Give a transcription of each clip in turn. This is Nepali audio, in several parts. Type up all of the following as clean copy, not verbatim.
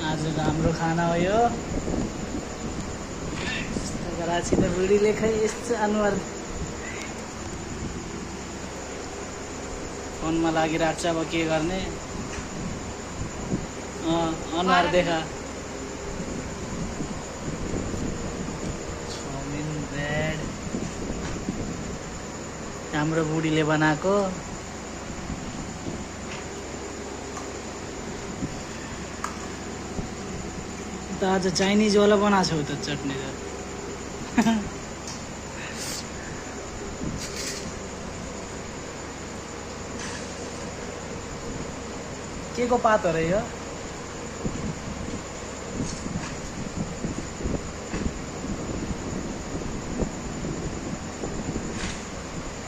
आज हाम्रो खाना हो यो। कराची त बुढीले खै यस्तो अनुहार फोनमा लागिरहेको छ। अब के गर्ने, अनुहार देखा। चाउमिन, ब्रेड हाम्रो बुढीले बनाएको। त आज चाइनिज वाला बनाएको छौ त चटनी त। के को पात हो र यो?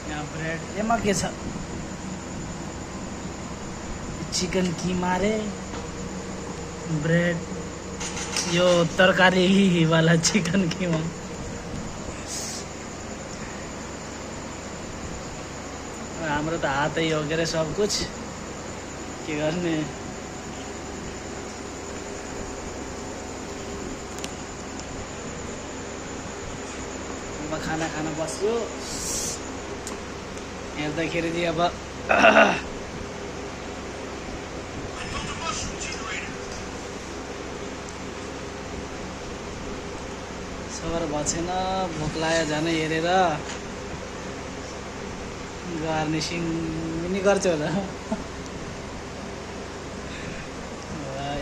यहाँ ब्रेड, एमा के छ? चिकन कीमा रे, ब्रेड, यो तरकारी वाला चिकन कीमा। हाम्रो त हातै हो के अरे सब कुछ, के गर्ने। खाना खाना बस्यो। हेर्दाखेरि चाहिँ अब सबर भएको छैन, भोक लाग्यो झनै हेरेर। गार्निसिङ पनि गर्छ होला।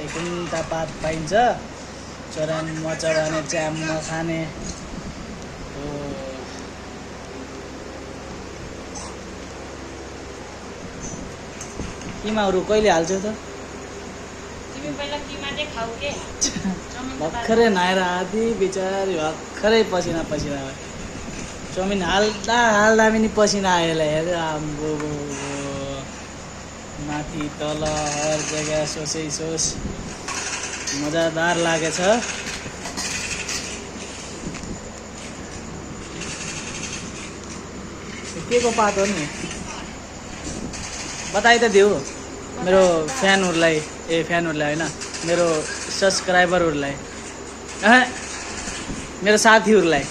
एकैटा पात पाइन्छ, चोरान मचराने च्याम्मा खाने। किमाहरू कहिले हाल्छौ त? तिमी पहिला किमा चाहिँ खाऊ के? भर्खरै नुहाएर आधी बिचारी भर्खरै पसिना पसिना भयो। चाउमिन हाल्दा हाल्दा पनि पसिना आयो यसलाई हेर। आम्बो माथि तल हर जग्गा सोसै सोस, मजादार लागेछ। के को पात हो नि? बताइ त देऊ मेरो फ्यानहरूलाई। फ्यानहरूलाई होइन, मेरो सब्सक्राइबरहरूलाई, मेरो साथीहरूलाई,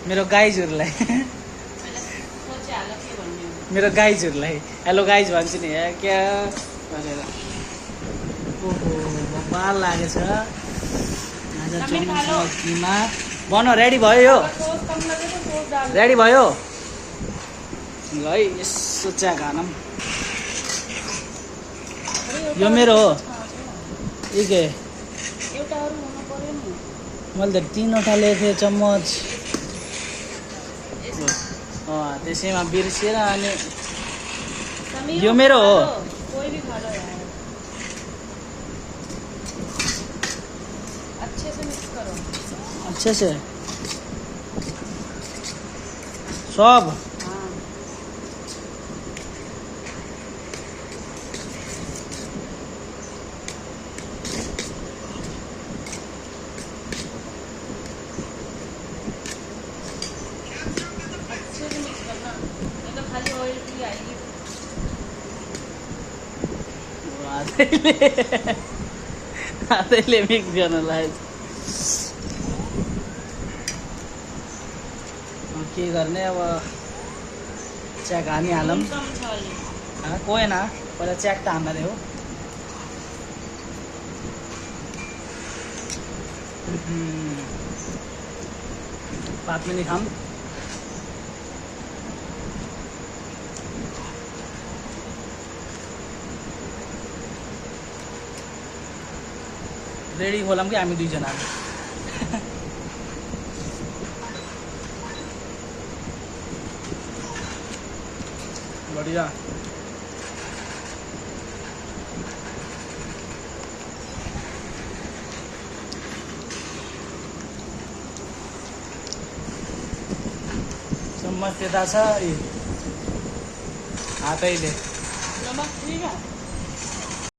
मेरो गाइजहरूलाई। मेरो गाइजहरूलाई हेलो गाइज भन्छु नि। क्या भनेर ओहो बबाल लागेछ। आज चाउमिनमा बन रेडी भयो यो? रेडी भयो ल है, यसो चिया खानौँ। यो मेरो हो। यो के? मैले त 3वटा ल्याएको थिएँ चम्मच। त्यसैमा बिर्सिएर। अनि यो मेरो हो। अच्छे से सब। हातैले मिक्स गर्नलाई के गर्ने। अब च्याक हानिहालौँ। कोएन, पहिला च्याक त हान्न रे हो। पात पनि खाऊँ। रेडी खोलाम कि हामी दुईजना? बढिया। चम्मच त्यता छ हातैले।